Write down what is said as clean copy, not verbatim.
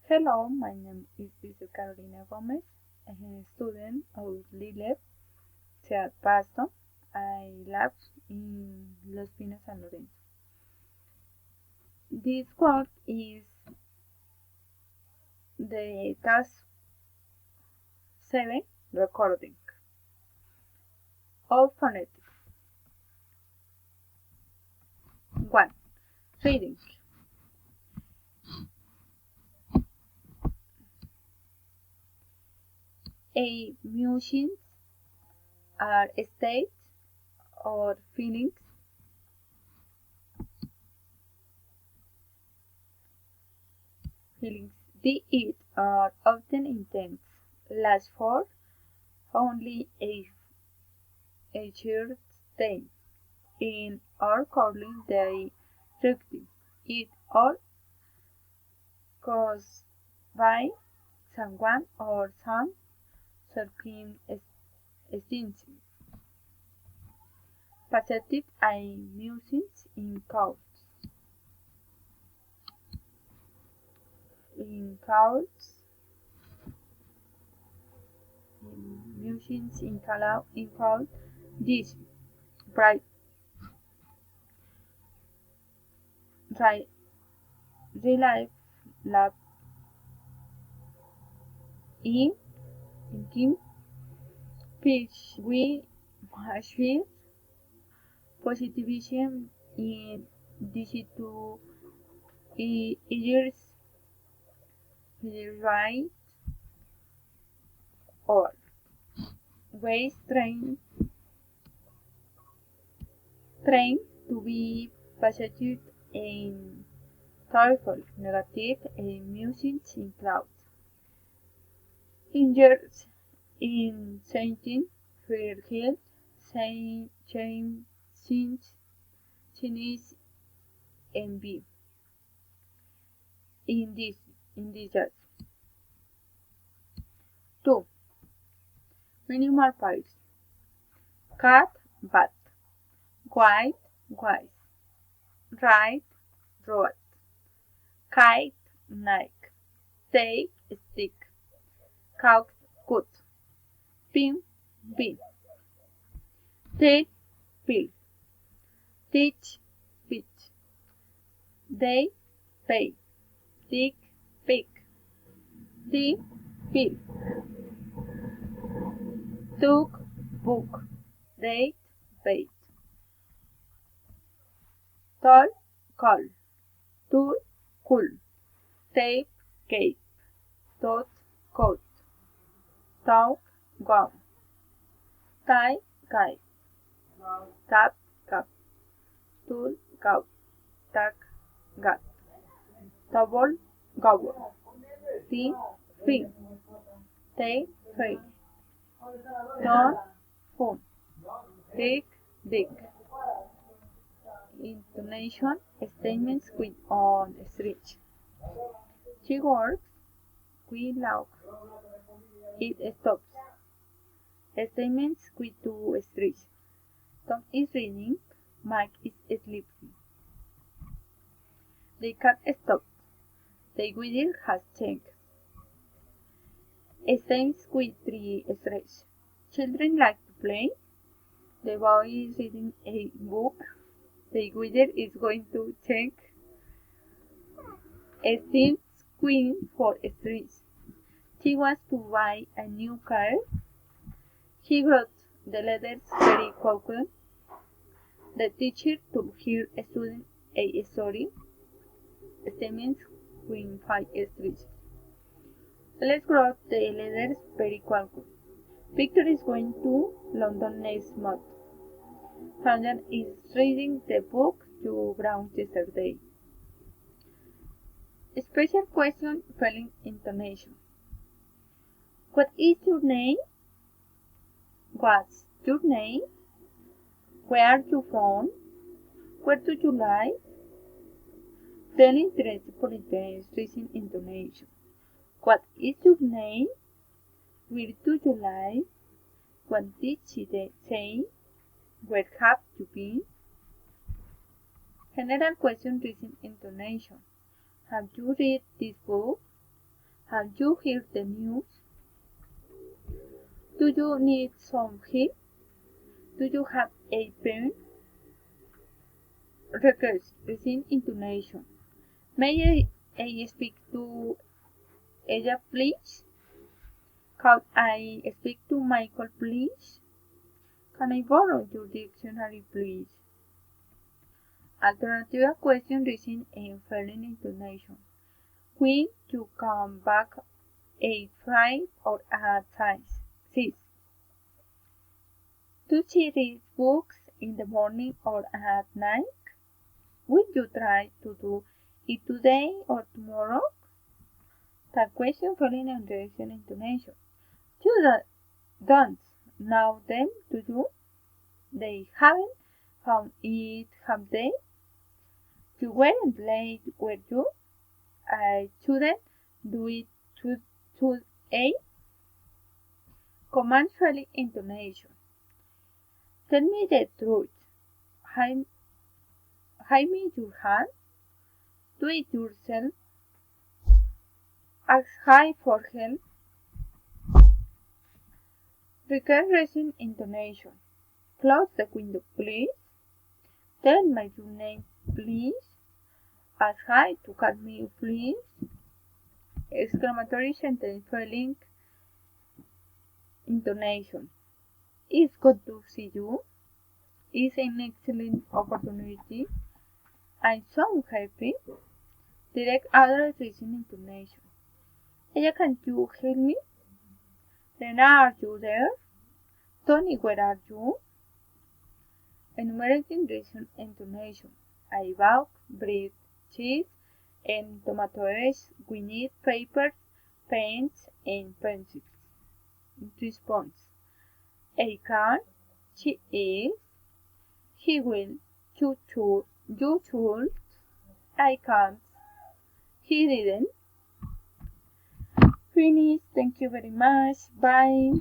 Hello, my name is Lisa Carolina Gomez, a student of Lille, Ciudad Pasto. I live in Los Pinos, San Lorenzo. This work is the task 7 recording of phonetics. 1. Reading. Emotions are states or feelings These are often intense, last for only a short time, in or calling they destructive, it or caused by someone or some circumstance. Positive emotions in quotes. In quotes, emotions in quotes, this bright, relief, love, in Kim, peace, we, Ashfield, positivism in DC to years, right, or ways trained to be positive and thoughtful, negative emotions in clouds. Injured in Sainting, fear guilt, shame, sins, cynicism, envy. In this judge. 2. Minimal parts. Cat, bat. White, white. Right, road. Kite, Nike. Take, stick. Cock, cut. Pin, pin. Take, pill. Teach, pitch. They, pay. Tick, pick. Tip, pill. Took, book. Date, bait. Tall, call. Tool, cool. Tape, cape. Tot, coat. Talk, gum. Tie, kite. Tap, cup. Tool, gout. Tack, gut. Double, gobble. Thin, fin. Take, free. Turn, phone. Dig, dig. Intonation statements with on stretch. She works, we laugh. It stops. Statements with two stretch. Tom is reading, Mike is sleeping. The cat stopped. The weather has changed. Statements with three stretch. Children like to play. The boy is reading a book. The weather is going to change. Steve's queen for streets. She wants to buy a new car. He wrote the letters very quickly. The teacher to hear a student a story. Statements with 5 streets. Let's write the letters very quickly. Victor is going to London next month. Sandra is reading the book you brought yesterday. Special question spelling intonation. What is your name? What's your name? Where are you from? Where do you live? Tell interest for interesting intonation. What is your name? Where do you live? What did she say? Where have you been? General question reading intonation. Have you read this book? Have you heard the news? Do you need some help? Do you have a pen? Request, listen intonation. May I speak to ella, please? Can I speak to Michael, please? Can I borrow your dictionary, please? Alternative question, listen and feeling intonation. When you come back at 5 or at 6? Do she read books in the morning or at night? Will you try to do it today or tomorrow? That question following and direction intonation. You don't know them, do you? They haven't found it, have they? You weren't late, were you? I shouldn't do it today. Command spelling intonation. Tell me the truth. Hide me your hand. Do it yourself. Ask high for help. Regarding intonation. Close the window, please. Tell me your name, please. Ask high to call me, please. Exclamatory sentence spelling intonation. It's good to see you. It's an excellent opportunity. I'm so happy. Direct address listening intonation. Ella, can you help me? Lena, are you there? Tony, where are you? Enumerating reason intonation. I bought bread, cheese, and tomatoes. We need papers, pens, and pencils. Response. I can. She is. He will. You should. I can't. He didn't. Finish. Thank you very much. Bye.